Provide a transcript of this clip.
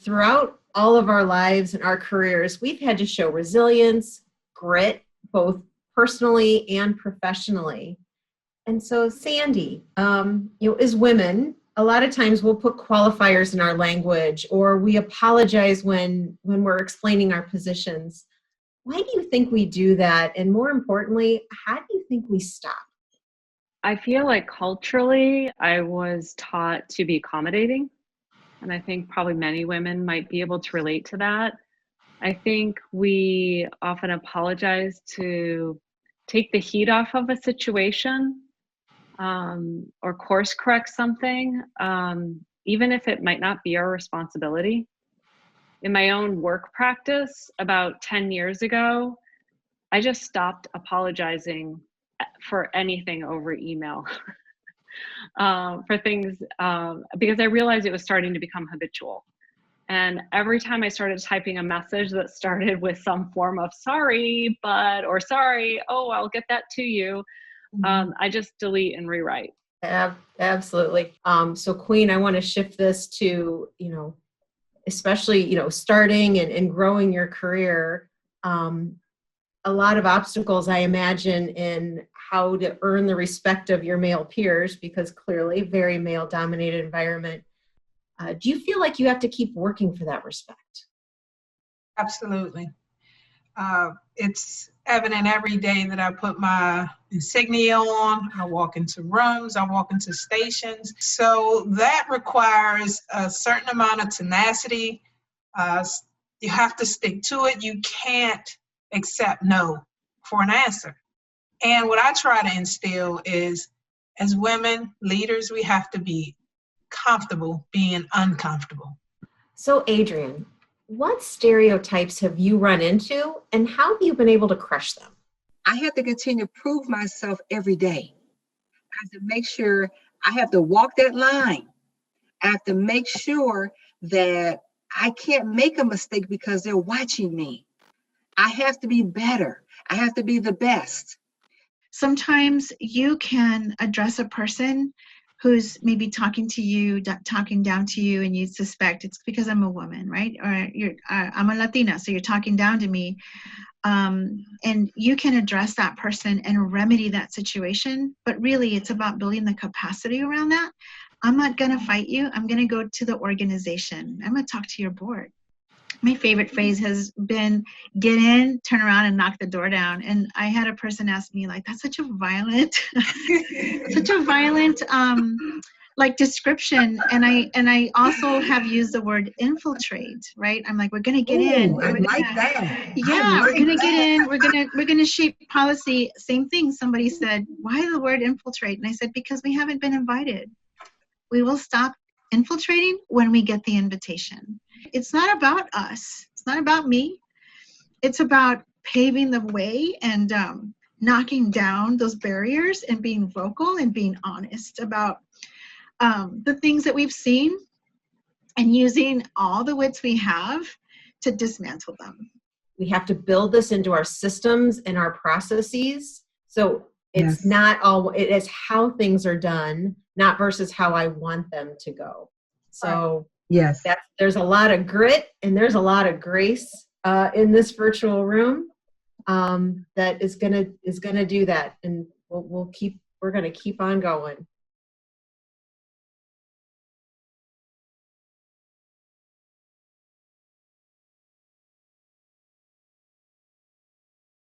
throughout all of our lives and our careers, we've had to show resilience, grit, both personally and professionally. And so, Sandy, as women, a lot of times we'll put qualifiers in our language, or we apologize when we're explaining our positions. Why do you think we do that? And more importantly, how do you think we stop? I feel like culturally, I was taught to be accommodating. And I think probably many women might be able to relate to that. I think we often apologize to take the heat off of a situation, or course correct something, even if it might not be our responsibility. In my own work practice about 10 years ago, I just stopped apologizing for anything over email. For things, because I realized it was starting to become habitual. And every time I started typing a message that started with some form of sorry, but, or sorry, oh, I'll get that to you, I just delete and rewrite. Absolutely. So Queen, I want to shift this to, especially, starting and growing your career. A lot of obstacles, I imagine, in how to earn the respect of your male peers, because clearly very male dominated environment. Do you feel like you have to keep working for that respect? Absolutely. It's evident every day that I put my insignia on. I walk into rooms, I walk into stations. So that requires a certain amount of tenacity. You have to stick to it. You can't accept no for an answer. And what I try to instill is, as women leaders, we have to be comfortable being uncomfortable. So Adrienne, what stereotypes have you run into, and how have you been able to crush them? I have to continue to prove myself every day. I have to make sure I have to walk that line. I have to make sure that I can't make a mistake because they're watching me. I have to be better. I have to be the best. Sometimes you can address a person who's maybe talking to you, talking down to you, and you suspect it's because I'm a woman, right? Or I'm a Latina, so you're talking down to me. And you can address that person and remedy that situation, but really it's about building the capacity around that. I'm not going to fight you. I'm going to go to the organization. I'm going to talk to your board. My favorite phrase has been, get in, turn around, and knock the door down. And I had a person ask me, like, that's such a violent, description. And I also have used the word infiltrate, right? I'm like, we're gonna get in. I like that. Yeah, we're gonna get in. We're gonna shape policy. Same thing. Somebody said, why the word infiltrate? And I said, because we haven't been invited. We will stop infiltrating when we get the invitation. It's not about us. It's not about me. It's about paving the way and knocking down those barriers and being vocal and being honest about the things that we've seen and using all the wits we have to dismantle them. We have to build this into our systems and our processes. So it's Yes. not all, it is how things are done, not versus how I want them to go. So Yes. there's a lot of grit and there's a lot of grace in this virtual room that is gonna do that, and we're gonna keep on going.